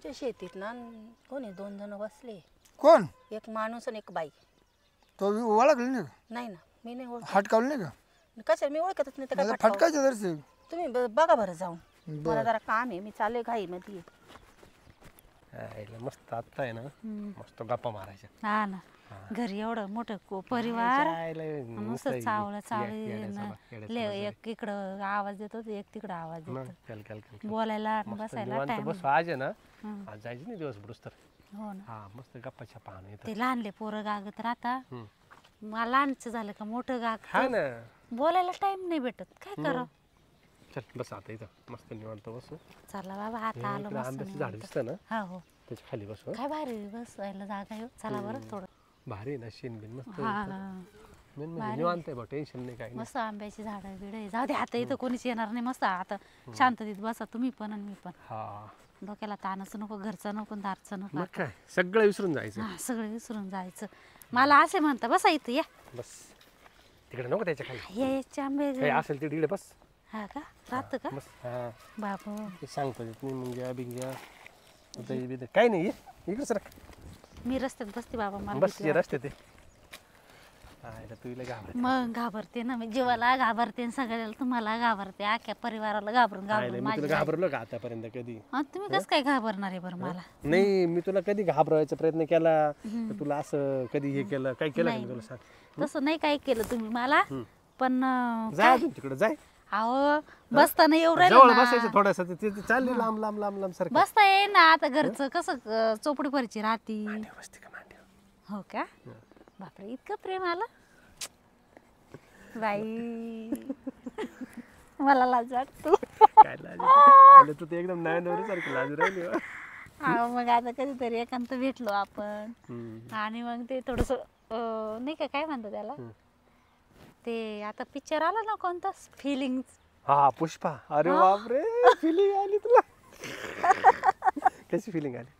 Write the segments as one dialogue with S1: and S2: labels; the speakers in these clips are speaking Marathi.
S1: आमच्या शेतीत ना कोणी 2 जण बसले.
S2: कोण?
S1: एक माणूस आणि एक बाई.
S2: तो ओळखली नाही का?
S1: नाही ना, मी नाही ओळखत.
S2: हटकावली नाही का?
S1: कशाला मी ओळखतच नाही तर काय
S2: मला
S1: फटकावं?
S2: फटकायचं जरसे.
S1: तुम्ही बघा बरं जाऊन. मला जरा काम आहे, मी चालले घाई मध्ये.
S3: मस्त आत्ता आहे ना, मस्त गप्पा मारायच्या.
S4: हा ना, घरी एवढं मोठं परिवार मस्त चावलं चावलं, एक इकडं आवाज येतो एक तिकडं आवाज येतो, बोलायला आणि बसायला टाइम.
S3: बस आज आहे ना, आज जायचं नाही दिवस बुडूस तर.
S4: हो ना,
S3: हा मस्त गप्पा छापा येतात.
S4: ते लहानले पोरं गागत राहता, मला लहानच झालं का मोठं गाग,
S3: हा ना,
S4: बोलायला टाइम नाही भेटत, काय करावं.
S3: चल बस आता इथं मस्त निवांत बसू.
S4: चला बाबा, आता आलो मस्त.
S3: आंब्याचं झाड दिसतं ना,
S4: हा हो,
S3: त्याच्या खाली बसू.
S4: काय भारी बसायला जागा आहे. चला बरं थोडं
S3: भारी ना, शेण बिन मस्त.
S4: हा
S3: निवांत आहे बा, टेन्शन नाही काही.
S4: मस्त आंब्याची झाडं बिड जाऊ दे, आता इथं कोणीच येणार नाही. मस्त आता शांततेत बसा तुम्ही पण आणि मी पण.
S3: हा,
S4: डोक्याला ताणच नको, घरचं नको, दारचं नको,
S3: मग काय सगळं विसरून जायचं.
S4: हा सगळं विसरून जायचं. मला असे म्हणता बसा इथं या.
S3: बस तिकडे नको त्याच्या खाली.
S4: यायचे आंबे
S3: काही असेल तिकडे बस.
S4: हा का, राहतं का
S3: बस. हा
S4: बाबू,
S3: ते सांगतो येत नाही मुंग्या बिंग्या दही बिद काही नाही. इकडे सर
S4: मी रस्त्यात बसते बाबा, मला
S3: बस
S4: भीती
S3: ये रस्ते ते. तुला घाबरते.
S4: मग घाबरते ना, मी जीवाला घाबरते आणि सगळ्याला तुम्हाला घाबरते, अख्ख्या परिवाराला घाबरून घाबरून
S3: मी तुला घाबरलो का आतापर्यंत कधी?
S4: तुम्ही कसं काय घाबरणार आहे बरं मला?
S3: नाही, मी तुला कधी घाबरवायचा प्रयत्न केला? तुला असं कधी हे केलं? काय केलं का मी तुला? सांग.
S4: तसं नाही काय केलं तुम्ही मला, पण
S3: जाय तिकडे जाय.
S4: अहो बसताना येऊ
S3: जवळ
S4: राहिलं
S3: बसायचं थोडस, चालले लांब लांब लांब लांब सारखं.
S4: बसता ये ना, आता घरचं कसं चोपडी परिची राहती.
S3: बसते का मांडीवर?
S4: हो का, बापरे इतकं प्रेम आलं बाई. मला लाज वाटतो.
S3: काय लाज? तू ते एकदम नव्या नवरी सारखी लाजू राहिली.
S4: मग आता कधीतरी एकांत भेटलो आपण, आणि मग ते थोडस नाही का, काय म्हणतात त्याला, ते आता पिक्चर आला ना कोणता, फिलिंग.
S3: हा पुष्पा. अरे बापरे, फिलिंग आली तुला? कशी फिलिंग आली?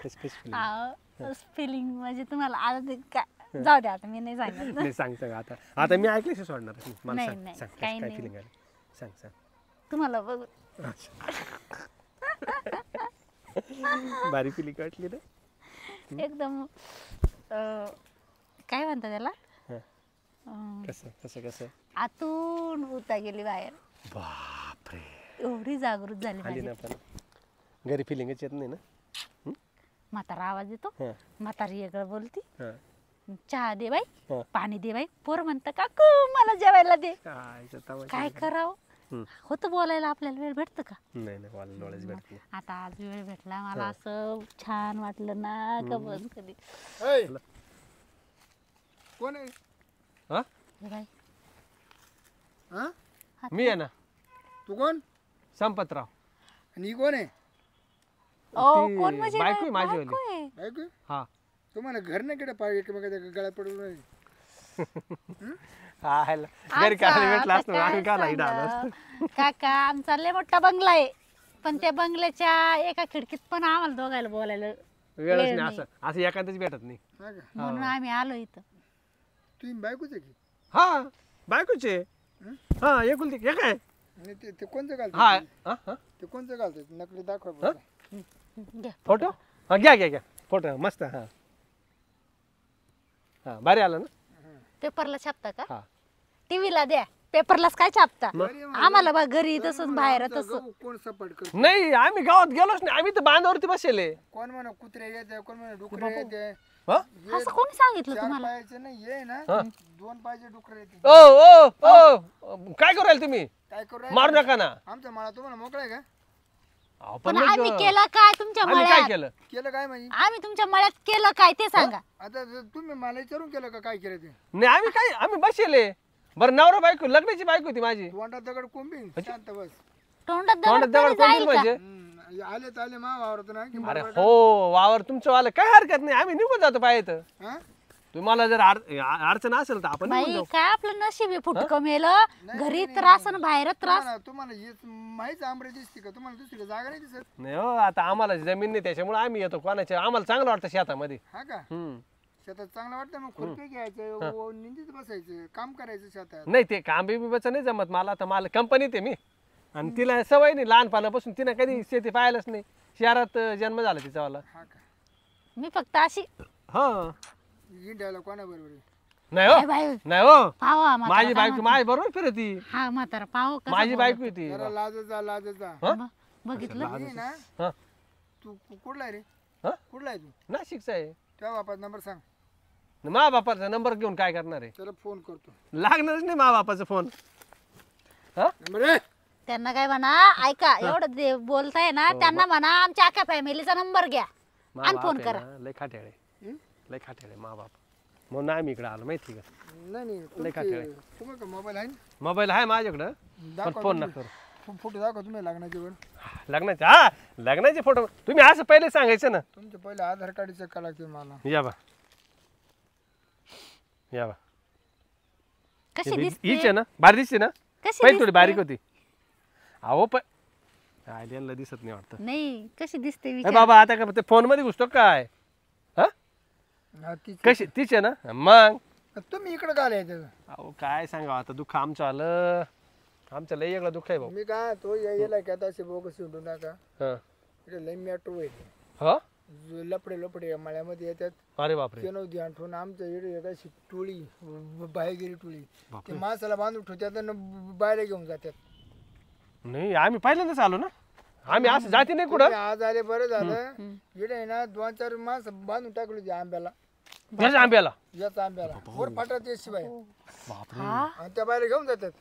S3: कशी फिलिंग?
S4: फिलिंग म्हणजे तुम्हाला आता ते काय, जाऊ द्या आता मी नाही सांगत.
S3: नाही सांग आता. आता मी ऐकल्याशी सोडणार मला.
S4: नाही,
S3: सांग
S4: काही
S3: काय
S4: नाही.
S3: फिलिंग आली? सांग.
S4: तुम्हाला बघ
S3: भारी फिलिंग वाटली ना
S4: एकदम. काय म्हणतात त्याला,
S3: कसं
S4: आतून उता गेली बाहेर.
S3: बापरे,
S4: एवढी जागृत झाली
S3: आली
S4: माझी.
S3: ना. पण घरी फिलिंगच येत नाही ना.
S4: म्हातारा आवाज येतो, म्हातारी वेगळं बोलती.
S3: हा.
S4: चहा दे बाई, पाणी दे बाई. पोर म्हणतं काकू मला जेवायला दे. काय करावं, होतं बोलायला आपल्याला वेळ भेटतं का?
S3: नाही.
S4: आता आज वेळ भेटला मला, असं छान वाटलं ना का बस कधी.
S2: कोण आहे?
S4: बाई
S3: मी आहे ना,
S2: तू कोण?
S3: संपतराव.
S2: आणि ही कोण आहे?
S4: कोण म्हणजे
S3: बायको आहे माझी वाली.
S4: बायको आहे.
S2: बायको?
S3: हा.
S2: तुम्हाला घर नाही केलं पाहिजे एकमेकाच्या गळ्यात पडून राहिले.
S3: घरी काय भेटला असतो आम्ही का नाही डाल.
S4: काका आमचा लय मोठा बंगला आहे, पण त्या बंगल्याच्या एका खिडकीत पण आम्हाला दोघायला बोलायला
S3: वेळच नाही. असं एखादच भेटत नाही.
S4: म्हणून आम्ही आलो इथं.
S2: तुम्ही बायकोच आहे की?
S3: हा बायकोचे. हा एकुलती एक आहे.
S2: ते कोणतं घालतो?
S3: हा
S2: ते कोणतं घालतो? नकली दाखवा.
S3: फोटो घ्या फोटो मस्त. हा भारी आला ना.
S4: पेपरला छापता का?
S3: हा.
S4: टीव्हीला द्या, पेपरलाच काय छापता? आम्हाला बघ घरी तसं बाहेर तसं.
S2: कोण सपाट करतो?
S3: नाही आम्ही गावात गेलोच नाही, आम्ही तर बांधावरती बसले.
S2: कोण म्हणा कुत्रे येते, कोण म्हणा डुकरे येते.
S4: असं कोणी सांगितलं तुम्हाला?
S2: पायाचे नाही ये ना, 2 पायाचे डुकरे येते.
S3: ओ काय करू राहिले तुम्ही?
S2: काय करू?
S3: मारू नका ना.
S2: आमचा माळा तुम्हाला मोकळा आहे का?
S4: पण आम्ही केलं काय तुमच्या
S3: काय
S4: मळ्यात?
S3: केलं?
S2: केलं काय म्हणजे?
S4: आम्ही तुमच्या मळ्यात केलं काय ते सांगा.
S2: आता तुम्ही मला विचारून केलं का काय केलं ते?
S3: नाही आम्ही बसले. बरं नवरा बायको, लग्नाची बायको होती माझी.
S2: तोंडात दगड कोंबीन, शांत बस.
S4: तोंडात
S3: तोंडात दगड कोंबडी म्हणजे?
S2: आले तर आले मा वावरतो ना की
S3: अरे हो, वावर तुमचं वाला काय हरकत नाही, आम्ही निघून जातो पाहिजे. तुम्हाला जर अडचण असेल तर आपण
S4: बाई काय आपलं नशीब आहे, फुटकं मेलं. घरी त्रास आणि बाहेर त्रास.
S2: तुम्हाला हेच माहीत आंबरे दिसते का? तुम्हाला दुसरी जागा नाही दिसत?
S3: नाही हो, आता आम्हाला जमीन नाही त्याच्यामुळे आम्ही येतो. कोणाच्या आम्हाला चांगलं वाटतं शेतामध्ये.
S2: हा का? शेतात चांगलं वाटतं मग खुरपे घ्यायचं, निंदीत बसायचं, काम करायचं शेतात.
S3: नाही ते काम बिबीचं नाही जमत मला. आता मला कंपनीत आहे मी, आणि तिला सवय नाही लहानपणापासून. तिनं कधी शेती पाहायलाच नाही. शहरात जन्म झाला तिचा वाला.
S2: हा का
S4: मी फक्त अशी
S3: हा
S2: इंडियाला कोणाबरोबर आहे?
S3: नाही हो
S4: बाई
S3: नाही हो
S4: पावा
S3: माझी बायको माझ्या बरोबर फिरती.
S4: हा म्हातारा पाव कसं
S3: माझी
S4: बोलत.
S3: बायको आहे ती.
S2: जरा लाजत जा
S4: बघितलं
S2: ये ना
S3: हा
S2: तू कुठला आहे रे
S3: हा
S2: कुठला आहे तू
S3: नाशिकचा आहे.
S2: त्या बापाचा नंबर सांग
S3: मा बापाचा नंबर घेऊन काय करणार आहे.
S2: त्याला फोन करतो
S3: लागणारच नाही मा बापाचा फोन. हा
S2: नंबर रे
S4: त्यांना काय म्हणा ऐका एवढं बोलताय ना त्यांना म्हणा आमच्या अख्ख्या फॅमिलीचा नंबर घ्या
S3: मा
S4: आणि
S3: बाप
S4: फोन
S3: आहे
S4: करा.
S3: ना, लय खाट्याळे लय खाट्याळे मा बाप. म्हणून आम्ही इकडे आलो माहिती का.
S2: नाही
S3: लय खाते रे.
S2: तुम्ही का मोबाईल आहे ना?
S3: मोबाईल आहे माझ्याकडं पण
S2: दाखवा
S3: फोन
S2: तुम्ही.
S3: नका करू.
S2: फोटो दाखवा तुम्ही लग्नाचे वर
S3: लग्नाचे हा लग्नाचे फोटो तुम्ही असं पहिले सांगायचं ना.
S2: तुमचे पहिले आधार कार्ड चेक करा लागते मला
S3: या बा या बा
S4: कशी
S3: हीच
S4: दिसते
S3: आहे ना बारीक दिसते ना.
S4: कशी
S3: पहिले थोडी
S4: दिसते?
S3: बारीक होती. अहो पण आयडियाला दिसत नाही वाटतं.
S4: नाही कशी दिसते
S3: ए
S4: विचार
S3: बाबा आता का ते फोन मध्ये घुसतो काय. हा
S2: हा, तीच
S3: कशी तीच आहे ना मग.
S2: तुम्ही इकडे काय यायचं
S3: अहो काय सांगा आता दुःख आमचं आलं. आमचं लय वेगळं दुःख आहे भाऊ.
S2: मी काय तो यायला की आता असे बोगस शिवटू नका
S3: हा
S2: इकडे लई मॅट्रो आहे
S3: हो
S2: लपडे मळ्यामध्ये येतात
S3: अरे बापरे
S2: ते नव्हती आठवण आमच्या इकडे एक अशी टोळी बाहेर गेली टोळी ते
S3: बापरे.
S2: माणसाला बांधून ठेवतात आणि बाहेर घेऊन जातात
S3: नाही आम्ही पहिल्यांदाच आलो ना. आम्ही असं जाती नाही कुठं.
S2: तुम्ही आज आले बरं झालं इकडे आहे ना 2-4 माणसं बांधून टाकली होती आंब्याला
S3: त्याच्या आंब्याला.
S2: याचा आंब्याला वर फाटत शिवाय
S3: बापरे
S2: आणि त्या बाहेर घेऊन जातात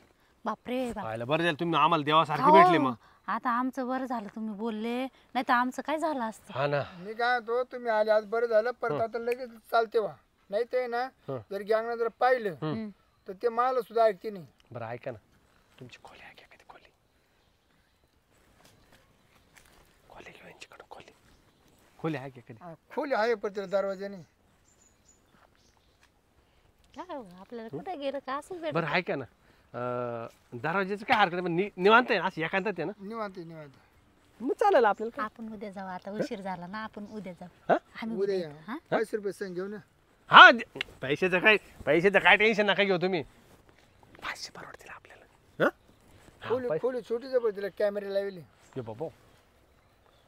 S4: बापरे बाप
S3: पाहिलं बरं झालं तुम्ही आम्हाला देवासारखे
S4: हो.
S3: भेटले मग.
S4: आता आमचं बरं झालं तुम्ही बोलले नाही तर आमचं काय झालं असतं.
S3: हा ना
S2: मी काय तो तुम्ही आले आज बरं झालं परत आता लगेच चालते वा नाही ते ना जर गँगनं जर पाहिलं तर ते मला सुद्धा ऐकते नाही.
S3: बरं ऐका ना तुमची खोली आहे का कधी खोली खोली घेऊ यांच्याकडून खोली खोली आहे का कधी.
S2: हा, खोली आहे पण त्याला दरवाजाने
S4: काय हो, आपल्याला कुठे गेलं का असंच भेट
S3: बरं ऐका ना दरवाज्याचं काय हरकत नाही, पण निवांत आहे ना असं एकांतात आहे ना
S2: निवांत
S3: मग चालेल आपल्याला काय.
S4: आपण उद्या जाऊ आता उशीर झाला ना आपण उद्या जाऊ
S3: हा?
S4: आम्ही
S2: उद्या
S4: उद्या
S2: या.
S4: हा
S2: 500 रुपये संग घेऊन या.
S3: हा पैशाचं काय टेन्शन नका घेऊ तुम्ही. 500 परवडतील आपल्याला. हा?
S2: खोली छोटी जबर तिला कॅमेरे लावले
S3: ये बाबा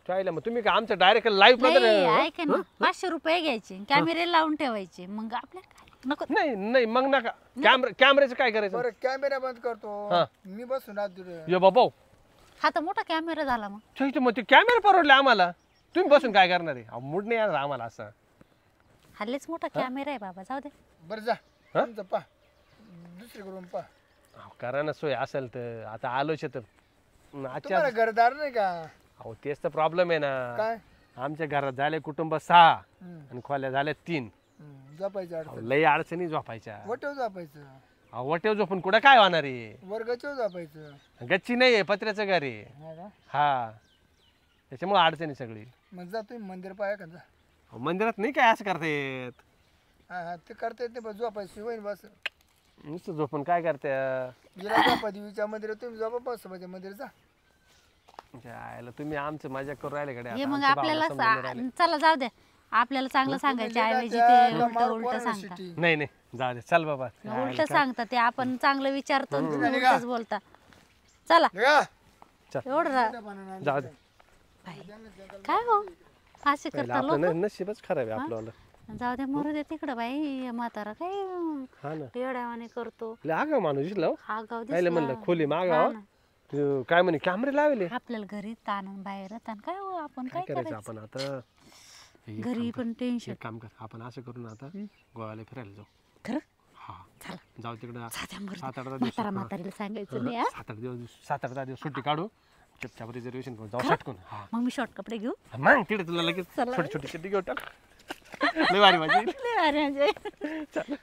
S3: चालेल मग तुम्ही का आमचं डायरेक्ट लाईव्ह
S4: नाही ऐका ना 500 रुपये घ्यायचे कॅमेरे लावून ठेवायचे मग आपल्याला काय नको
S3: नाही नाही मग नका कॅमेऱ्याचं काय करायचं.
S2: बरं कॅमेरा बंद करतो
S3: हा.
S2: मी बसून आत तिथे.
S3: ये बाबा
S4: हा तर मोठा कॅमेरा झाला मग
S3: ठीक मग ते कॅमेरा परवडले आम्हाला. तुम्ही बसून काय करणार आहे. अहो, मूड नाही येणार आम्हाला असं.
S4: हल्लेच मोठा कॅमेरा आहे बाबा जाऊ दे
S2: बरं जा तुमचं पा दुसरीकडून पा
S3: अहो, करा ना सोय असेल तर आता आलोच तर आजच्या
S2: तुम्हाला घरदार नाही का
S3: अहो तेच तर प्रॉब्लेम आहे ना.
S2: काय
S3: आमच्या घरात झाले कुटुंब 6
S2: हम्म.
S3: आणि खोल्या झाल्या 3.
S2: झोपायचं
S3: अहो,
S2: अडचण
S3: लई अडचणी झोपायच्या.
S2: वटेव झोपायचं
S3: अहो वटेव झोपून कुठं काय होणार आहे.
S2: वर्गाचेव झोपायचं
S3: गच्ची नाही आहे पत्र्याचं घर आहे.
S2: हा का?
S3: हा त्याच्यामुळे अडचणी सगळी.
S2: मग जा तुम्ही मंदिर पाया का जा
S3: अहो, मंदिरात नाही काय असं करता येत.
S2: हा ते करता येते बस झोपायची होईन बस
S3: नुसतं झोपून काय करते.
S2: गेला झोपा देवीच्या मंदिरात तुम्ही झोपा बस मंदिर जा
S3: आयला तुम्ही आमचं मजा करू राहिले कडे.
S4: हे मग आपल्याला चला जाऊ दे आपल्याला चांगलं सांगायच्या ऐवजी ते उलट सांगता
S3: नाही नाही जाऊ दे चल बाबा.
S4: उलट सांगता ते आपण चांगलं विचारतो आणि तुम्ही उलटच बोलता चला
S2: निघा.
S4: एवढं
S3: जाऊ दे.
S4: काय हो असे करता
S3: आपलं
S4: लोक
S3: नशीबच खराब आहे आपलं.
S4: जाऊ दे मरू दे तिकडं बाई म्हातारा काय
S3: हा ना
S4: येड्यावाने करतो
S3: आगा माणूस दिसला.
S4: हा गाव
S3: काय म्हणलं खोली मागा काय म्हणे कॅमेरे लावले.
S4: आपल्याला घरी ताण बाहेर ताण काय हो आपण काय
S3: करायचं आपण आता.
S4: घरी पण टेन्शन
S3: एक काम कर आपण असं करू ना आता गोव्याला फिरायला जाऊ.
S4: खरं
S3: हा जाऊ तिकडे
S4: साध्या मरू दे.
S3: 7-8 दिवस
S4: म्हातारा म्हातारीला सांगायचं नाही हा?
S3: 7-8 दिवस सुट्टी काढू चुपचाप रिझर्वेशन करून जाऊ सटकून. हा
S4: मग मी शॉर्ट कपडे घेऊ
S3: मग तिकडे तुला लगेच छोटी छोटी चिट्टी घेऊ टाक. लय भारी माझी.
S4: अरे
S3: चल